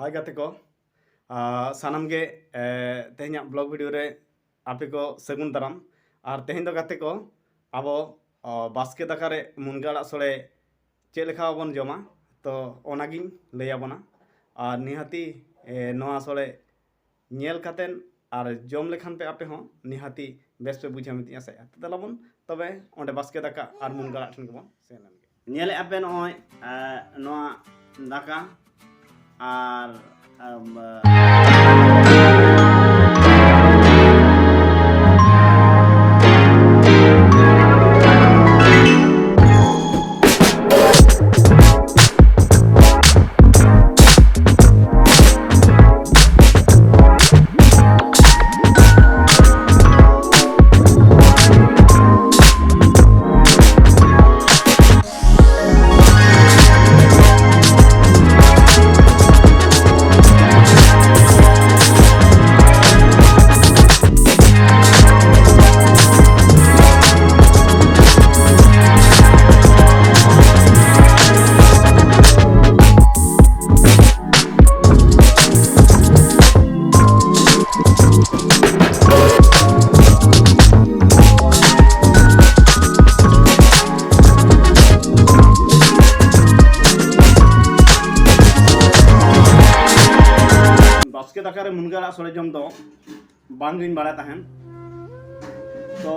हाय गाते को सानम गे तेहना ब्लॉग वीडियो रे आपे को सगुन दाराम और तेहन दो गाते को अब बास्के दाकारे मुनगा सोड़े चेक लेखा बन जमा तो ओनागिन लैयाबना और निहाती नोआ सोड़े नेल कातेन और जम लेखान पे आपे हों निहाती बेस पे बुझा मितिया से तलाबन तबे ओंडे बास्के दाका और मुनगा ठन के बन सेन नेले आपे नोय नोआ दाका और बास्के दाकारे मुनगा सोड़े जम दो बांगिन बाड़ा तहन तो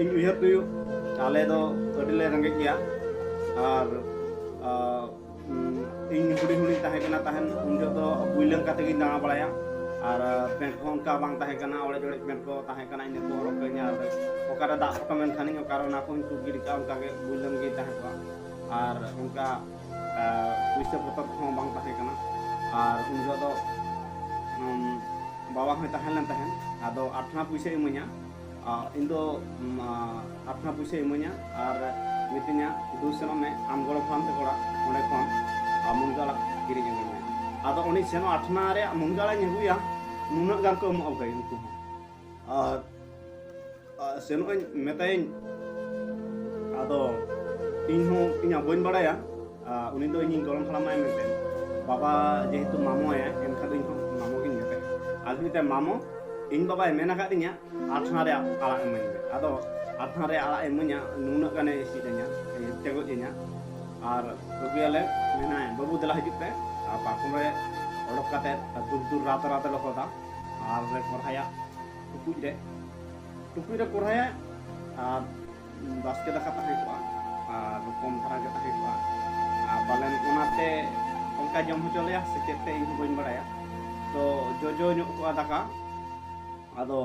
इन उहर तुयु आले दो अडिले रंगे किया और इन हुडी हुडी तहे कना तहन उन जो तो बुइलम काते गिन दाना बड़ाया और पेंट को उनका बांग तहे कना ओड़े जोड़े पेंट को तहे कना इन को हरक कन्या और ओकारा दा कमेंट खानी ओकारा ना को इनको गिरका उनका के बुइलम गे तहे को और उनका पुइसा पतर को बांग तहे कना और उन जो तो बाबा हमें तहन तहन आदो आठना पैसा इमाया इन दो आठना पैसा इमाया और मितिया दूसरा में आम गड़ो फान ते कोड़ा ओंडे खन मुनगाड़ा किरी जंगे आदो उनी सेनो आठना रे मुनगाड़ा नेगुया नुना गान को एमो गई उनको सेनो मेताइन आदो इन हो इना बइन बड़ाया उनी दो इन गरम खालामाय मेते बाबा जेहेतु मामो आया एनखा दो इन मामो गिन मेते आलमीते मामो इन बाबा मेना कादिnya आठना रे आला एमनी आदो आठना रे आला एमnya नुना गाने सिदanya tego jenya और गबियाले मेना बाबू दला हिजुक पे पाकुम रे ओडक काते दूर रात रात लखोदा और रे कोरहाया टुकुई रे कोरहाया बास्के दाका ताहे को और कम धारा के ताहे को बालेन ओनाते onka जम होचलेया से चेते इन बइन बड़ाया तो जो नु को दाका आदो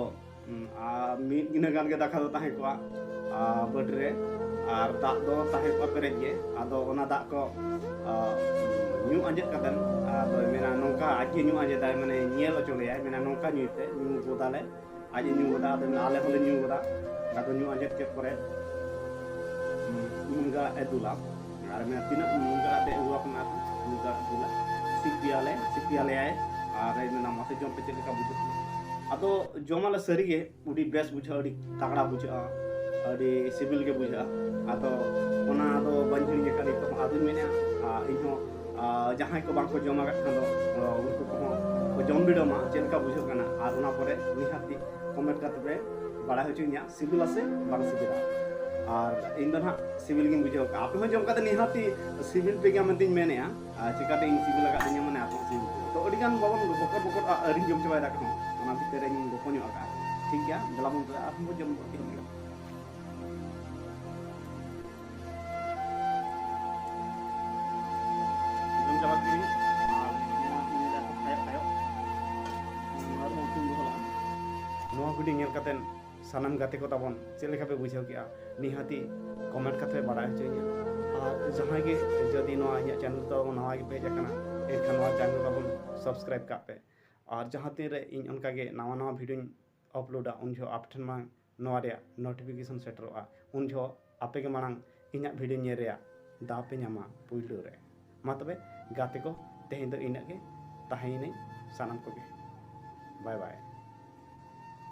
मीट गिना गान के दाका दो ताहे को बड रे और दाग दो ताहे को पेरेज गे आदो ओना दाग को न्यू अंजेत कातन आदो मेना नोंका आजे न्यू अंजेत दाय माने नेल चलेया मेना नोंका न्यूते न्यू गोदाले आजे न्यू गोदा आदो आले होले न्यू गोदा आदो न्यू अंजेत के परे मुनगा एदुला और मेना तीना मुनगा दे हुआ अपना मुनगा दुला सिपियाले आए और मेना मासे जम पे चले का बुझ आदो जमाले सरीगे उडी बेस बुझा अडी तगड़ा बुझा अडी सिविल के बुझा आदो ओना आदो बंजड़ी के करी तो आदो मेने इनो जहां को बांको जमा खान दो उनको को जम बिडमा चेलका बुझो कना और ओना परे निहाती कमेंट करते बड़ा होचुनिया सिविल से बांग सिविला और इन दो ना सिविल गिन बुझो का आपे हो जम काते निहाती सिविल पे क्या मनतिन मेने चिकाते इन सिविल लगा दिnya माने आपो सिविल तो अडी गान बाबन बकर अरिन जम चबाय दा को ओना भितर इन गोपन्यो आका ठीक गया दलामन आपो जम करती हो सानम गाते को तबन चेलेखा पे बुझाव किया निहाती कमेंट काते बड़ा होचोइया और जहां गे जदि नवा इया चैनल तो नवा गे पेज कना एखान नवा चैनल तबन सब्सक्राइब कापे और जहां तीन रे इन उनका गे नवा नवा वीडियो अपलोडा उन जो आप ठन मा नवा रे नोटिफिकेशन सेटरोआ उन जो आपे के मांग इना वीडियो ने रे दा पे न्यामा पुइलो रे मा तबे गाते को तेहें दो इना गे ताहें नै सानम को गे बाय बाय।